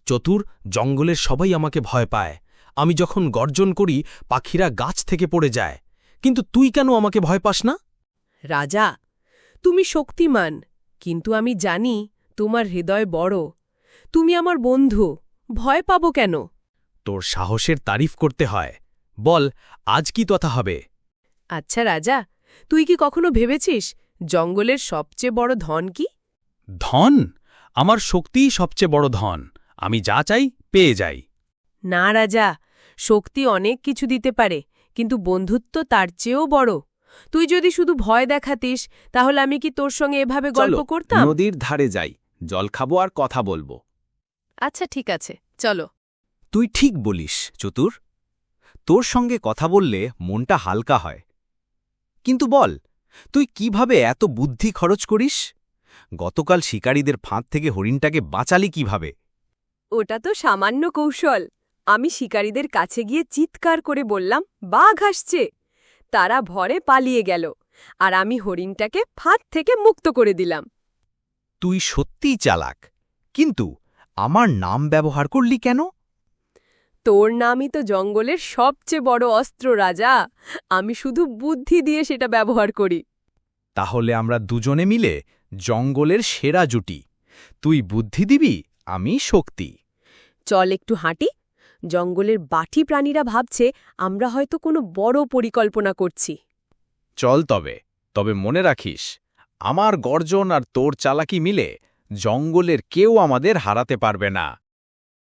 চতুর, জঙ্গলের সবাই আমাকে ভয় পায়। আমি যখন গর্জন করি পাখিরা গাছ থেকে পড়ে যায়। কিন্তু তুই কেন আমাকে ভয় পাস না? রাজা, তুমি শক্তিমান, কিন্তু আমি জানি তোমার হৃদয় বড়। তুমি আমার বন্ধু, ভয় পাবো কেন? তোর সাহসের তারিফ করতে হয়। বল, আজ কি কথা হবে? আচ্ছা রাজা, তুই কি কখনো ভেবেছিস জঙ্গলের সবচেয়ে বড় ধন কি? ধন? আমার শক্তিই সবচেয়ে বড় ধন। আমি যা চাই পেয়ে যাই। না রাজা, শক্তি অনেক কিছু দিতে পারে, কিন্তু বন্ধুত্ব তার চেয়েও বড়। তুই যদি শুধু ভয় দেখাতিস, তাহলে আমি কি তোর সঙ্গে এভাবে গল্প করতাম? নদীর ধারে যাই, জল খাবো আর কথা বলবো। আচ্ছা ঠিক আছে, চলো। তুই ঠিক বলিস চতুর, তোর সঙ্গে কথা বললে মনটা হালকা হয়। কিন্তু বল, তুই কিভাবে এত বুদ্ধি খরচ করিস? গতকাল শিকারীদের ফাঁদ থেকে হরিণটাকে বাঁচালি কিভাবে? ওটা তো সামান্য কৌশল। আমি শিকারীদের কাছে গিয়ে চিৎকার করে বললাম, বাঘ আসছে। তারা ভরে পালিয়ে গেল, আর আমি হরিণটাকে ফাঁদ থেকে মুক্ত করে দিলাম। তুই সত্যিই চালাক, কিন্তু আমার নাম ব্যবহার করলি কেন? তোর নামই তো জঙ্গলের সবচেয়ে বড় অস্ত্র রাজা। আমি শুধু বুদ্ধি দিয়ে সেটা ব্যবহার করি। তাহলে আমরা দুজনে মিলে জঙ্গলের সেরা জুটি। তুই বুদ্ধি দিবি, আমি শক্তি। চল একটু হাঁটি। জঙ্গলের বাটি প্রাণীরা ভাবছে আমরা হয়তো কোনো বড় পরিকল্পনা করছি। চল তবে মনে রাখিস, আমার গর্জন আর তোর চালাকি মিলে জঙ্গলের কেউ আমাদের হারাতে পারবে না।